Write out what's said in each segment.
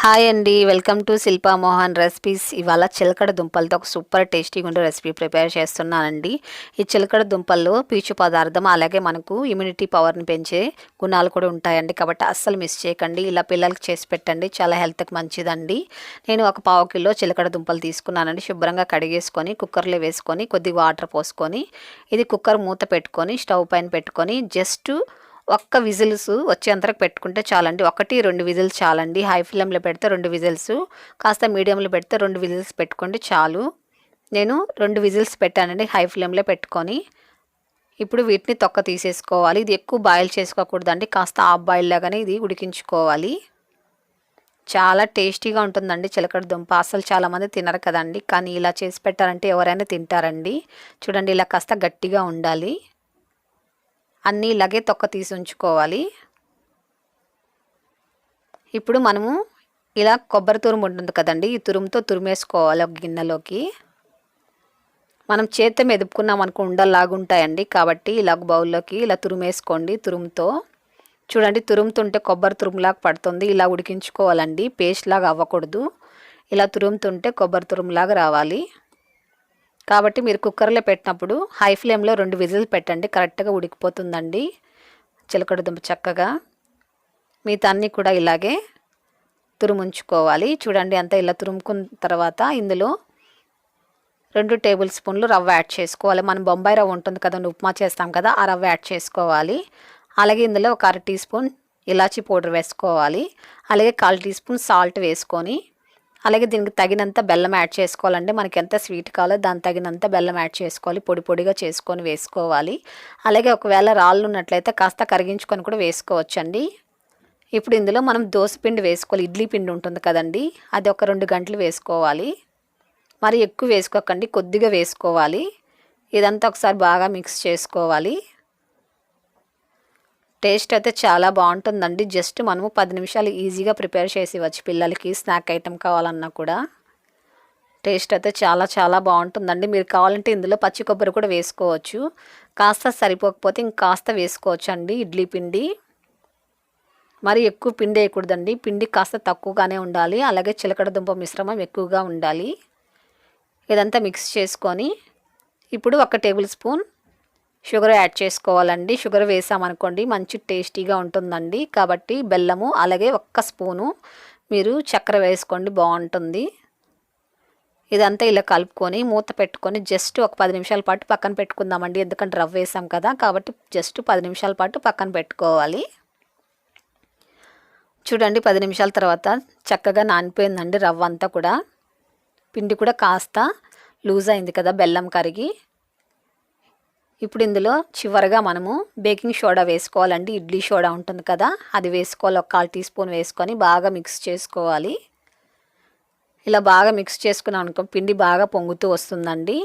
Hi అండి, welcome to Shilpa Mohan recipes. ఇవాళ చిలకడ దుంపలతో ఒక సూపర్ టేస్టీగా ఉండే రెసిపీ ప్రిపేర్ చేస్తున్నానండి. ఈ చిలకడ దుంపల్లో పీచు పదార్థం, అలాగే మనకు ఇమ్యూనిటీ పవర్ని పెంచే గుణాలు కూడా ఉంటాయండి. కాబట్టి అస్సలు మిస్ చేయకండి. ఇలా పిల్లలకి చేసి పెట్టండి, చాలా హెల్త్కి మంచిదండి. నేను ఒక పావు కిలో చిలకడ దుంపలు తీసుకున్నానండి. శుభ్రంగా కడిగేసుకొని కుక్కర్లో వేసుకొని కొద్దిగా వాటర్ పోసుకొని ఇది కుక్కర్ మూత పెట్టుకొని స్టవ్ పైన పెట్టుకొని జస్ట్ ఒక్క విజిల్స్ వచ్చేంతరకు పెట్టుకుంటే చాలండి. 1-2 విజిల్స్ చాలండి. హై ఫ్లేమ్లో పెడితే 2 విజిల్స్, కాస్త మీడియంలో పెడితే 2 విజిల్స్ పెట్టుకోండి చాలు. నేను 2 విజిల్స్ పెట్టానండి హై ఫ్లేమ్లో పెట్టుకొని. ఇప్పుడు వీటిని తొక్క తీసేసుకోవాలి. ఇది ఎక్కువ బాయిల్ చేసుకోకూడదండి, కాస్త హాఫ్ బాయిల్ లాగానే ఇది ఉడికించుకోవాలి. చాలా టేస్టీగా ఉంటుందండి చిలకడ దుంప. అసలు చాలామంది తినరు కదండి, కానీ ఇలా చేసి పెట్టారంటే ఎవరైనా తింటారండి. చూడండి, ఇలా కాస్త గట్టిగా ఉండాలి. అన్నీ ఇలాగే తొక్క తీసి ఉంచుకోవాలి. ఇప్పుడు మనము ఇలా కొబ్బరి తురుము ఉంటుంది కదండి, ఈ తురుముతో తురిమేసుకోవాలి ఒక గిన్నెలోకి. మనం చేత్తో మెదుపుకున్నాం అనుకో ఉండల్లాగా ఉంటాయండి. కాబట్టి ఇలా బౌల్లోకి ఇలా తురిమేసుకోండి తురుముతో. చూడండి, తురుముతుంటే కొబ్బరి తురుములాగా పడుతుంది. ఇలా ఉడికించుకోవాలండి, పేస్ట్ లాగా అవ్వకూడదు. ఇలా తురుముతుంటే కొబ్బరి తురుములాగా రావాలి. కాబట్టి మీరు కుక్కర్లో పెట్టినప్పుడు హై ఫ్లేమ్లో 2 విజిల్ పెట్టండి, కరెక్ట్గా ఉడికిపోతుందండి చిలకడ దుంప చక్కగా. మిగతా అన్నీ కూడా ఇలాగే తురుముంచుకోవాలి. చూడండి, అంతా ఇలా తురుముకున్న తర్వాత ఇందులో 2 టేబుల్ స్పూన్లు రవ్వ యాడ్ చేసుకోవాలి. మనం బొంబాయి రవ్వ ఉంటుంది కదండి, ఉప్మా చేస్తాం కదా, ఆ రవ్వ యాడ్ చేసుకోవాలి. అలాగే ఇందులో ఒక 1/2 టీ స్పూన్ ఇలాచీ పౌడర్ వేసుకోవాలి. అలాగే 1/4 టీ స్పూన్ సాల్ట్ వేసుకొని, అలాగే దీనికి తగినంత బెల్లం యాడ్ చేసుకోవాలండి. మనకి ఎంత స్వీట్ కావాలో దానికి తగినంత బెల్లం యాడ్ చేసుకోవాలి. పొడి పొడిగా చేసుకొని వేసుకోవాలి. అలాగే ఒకవేళ రాళ్ళు ఉన్నట్లయితే కాస్త కరిగించుకొని కూడా వేసుకోవచ్చండి. ఇప్పుడు ఇందులో మనం దోసపిండి వేసుకోవాలి. ఇడ్లీ పిండి ఉంటుంది కదండి, అది ఒక 2 గంటలు వేసుకోవాలి. మరి ఎక్కువ వేసుకోకండి, కొద్దిగా వేసుకోవాలి. ఇదంతా ఒకసారి బాగా మిక్స్ చేసుకోవాలి. టేస్ట్ అయితే చాలా బాగుంటుందండి. జస్ట్ మనము 10 నిమిషాలు ఈజీగా ప్రిపేర్ చేసి ఇవ్వచ్చు పిల్లలకి, స్నాక్ ఐటెం కావాలన్నా కూడా. టేస్ట్ అయితే చాలా చాలా బాగుంటుందండి. మీరు కావాలంటే ఇందులో పచ్చి కొబ్బరి కూడా వేసుకోవచ్చు. కాస్త సరిపోకపోతే ఇంకాస్త వేసుకోవచ్చు అండి ఇడ్లీ పిండి. మరి ఎక్కువ పిండి వేయకూడదండి, పిండి కాస్త తక్కువగానే ఉండాలి. అలాగే చిలకడ దుంప మిశ్రమం ఎక్కువగా ఉండాలి. ఇదంతా మిక్స్ చేసుకొని ఇప్పుడు 1 టేబుల్ స్పూన్ షుగర్ యాడ్ చేసుకోవాలండి. షుగర్ వేసామనుకోండి మంచి టేస్టీగా ఉంటుందండి. కాబట్టి బెల్లము, అలాగే 1 స్పూను మీరు చక్కెర వేసుకోండి, బాగుంటుంది. ఇదంతా ఇలా కలుపుకొని మూత పెట్టుకొని జస్ట్ ఒక 10 నిమిషాల పాటు పక్కన పెట్టుకుందామండి. ఎందుకంటే రవ్వ వేసాం కదా, కాబట్టి జస్ట్ 10 నిమిషాల పాటు పక్కన పెట్టుకోవాలి. చూడండి, 10 నిమిషాల తర్వాత చక్కగా నానిపోయిందండి రవ్వ అంతా కూడా. పిండి కూడా కాస్త లూజ్ అయింది కదా బెల్లం కరిగి. ఇప్పుడు ఇందులో చివరగా మనము బేకింగ్ సోడా వేసుకోవాలండి. ఇడ్లీ సోడా ఉంటుంది కదా, అది వేసుకోవాలి. ఒక 1/4 టీ స్పూన్ వేసుకొని బాగా మిక్స్ చేసుకోవాలి. ఇలా బాగా మిక్స్ చేసుకున్నాం అనుకో పిండి బాగా పొంగుతూ వస్తుందండి.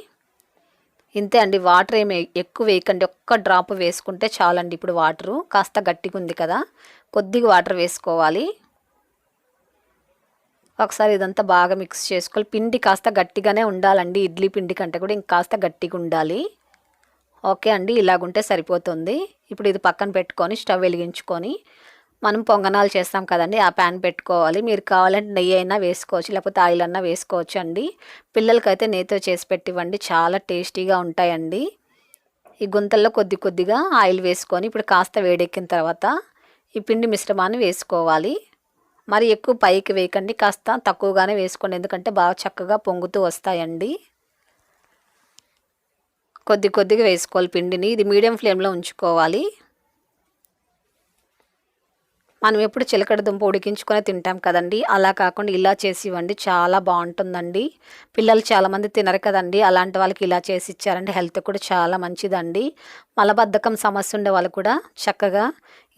ఇంతే అండి, వాటర్ ఏమి ఎక్కువ వేయకండి, ఒక్క డ్రాప్ వేసుకుంటే చాలండి. ఇప్పుడు వాటరు కాస్త గట్టిగా ఉంది కదా, కొద్దిగా వాటర్ వేసుకోవాలి. ఒకసారి ఇదంతా బాగా మిక్స్ చేసుకోవాలి. పిండి కాస్త గట్టిగానే ఉండాలండి, ఇడ్లీ పిండి కంటే కూడా ఇంకాస్త గట్టిగా ఉండాలి. ఓకే అండి, ఇలాగుంటే సరిపోతుంది. ఇప్పుడు ఇది పక్కన పెట్టుకొని స్టవ్ వెలిగించుకొని మనం పొంగనాలు చేస్తాం కదండి, ఆ ప్యాన్ పెట్టుకోవాలి. మీరు కావాలంటే నెయ్యి అయినా వేసుకోవచ్చు, లేకపోతే ఆయిల్ అన్నా వేసుకోవచ్చు అండి. పిల్లలకైతే నెయ్యితో చేసి పెట్టివ్వండి, చాలా టేస్టీగా ఉంటాయండి. ఈ గుంతల్లో కొద్ది కొద్దిగా ఆయిల్ వేసుకొని ఇప్పుడు కాస్త వేడెక్కిన తర్వాత ఈ పిండి మిశ్రమాన్ని వేసుకోవాలి. మరి ఎక్కువ పైకి వేయకండి, కాస్త తక్కువగానే వేసుకోండి, ఎందుకంటే బాగా చక్కగా పొంగుతూ వస్తాయండి. కొద్ది కొద్దిగా వేసుకోవాలి పిండిని. ఇది మీడియం ఫ్లేమ్లో ఉంచుకోవాలి. మనం ఎప్పుడు చిలకడ దుంప ఉడికించుకొని తింటాం కదండి, అలా కాకుండా ఇలా చేసి ఇవ్వండి, చాలా బాగుంటుందండి. పిల్లలు చాలామంది తినరు కదండి, అలాంటి వాళ్ళకి ఇలా చేసి ఇచ్చారంటే హెల్త్ కూడా చాలా మంచిదండి. మలబద్ధకం సమస్య ఉండే వాళ్ళు కూడా చక్కగా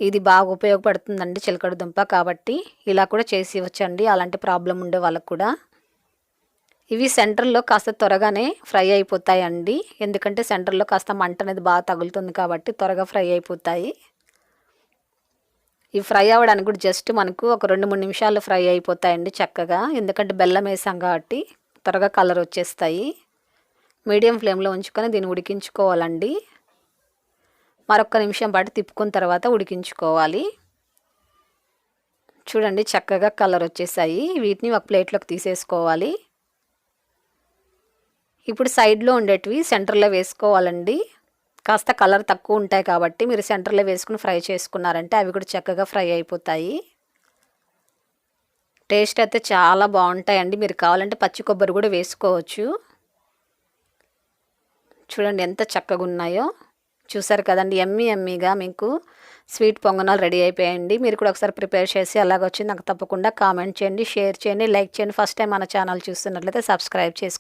ఇది బాగా ఉపయోగపడుతుందండి చిలకడ దుంప. కాబట్టి ఇలా కూడా చేసి ఇవ్వచ్చండి అలాంటి ప్రాబ్లం ఉండే వాళ్ళకు కూడా. ఇవి సెంటర్లో కాస్త త్వరగానే ఫ్రై అయిపోతాయండి, ఎందుకంటే సెంటర్లో కాస్త మంట అనేది బాగా తగులుతుంది కాబట్టి త్వరగా ఫ్రై అయిపోతాయి. ఇవి ఫ్రై అవ్వడానికి కూడా జస్ట్ మనకు ఒక 2-3 నిమిషాలు ఫ్రై అయిపోతాయండి చక్కగా, ఎందుకంటే బెల్లం వేసాం కాబట్టి త్వరగా కలర్ వచ్చేస్తాయి. మీడియం ఫ్లేమ్లో ఉంచుకొని దీన్ని ఉడికించుకోవాలండి. మరొక నిమిషం పాటు తిప్పుకున్న తర్వాత ఉడికించుకోవాలి. చూడండి చక్కగా కలర్ వచ్చేసాయి. వీటిని ఒక ప్లేట్లోకి తీసేసుకోవాలి. ఇప్పుడు సైడ్లో ఉండేటివి సెంటర్లో వేసుకోవాలండి. కాస్త కలర్ తక్కువ ఉంటాయి కాబట్టి మీరు సెంటర్లో వేసుకుని ఫ్రై చేసుకున్నారంటే అవి కూడా చక్కగా ఫ్రై అయిపోతాయి. టేస్ట్ అయితే చాలా బాగుంటాయండి. మీరు కావాలంటే పచ్చి కొబ్బరి కూడా వేసుకోవచ్చు. చూడండి ఎంత చక్కగా ఉన్నాయో. చూసారు కదండి, ఎమ్మీగా మీకు స్వీట్ పొంగనాలు రెడీ అయిపోయాయండి. మీరు కూడా ఒకసారి ప్రిపేర్ చేసి అలాగొచ్చింది నాకు తప్పకుండా కామెంట్ చేయండి, షేర్ చేయండి, లైక్ చేయండి. ఫస్ట్ టైం మన ఛానల్ చూస్తున్నట్లయితే సబ్స్క్రైబ్ చేసుకోండి.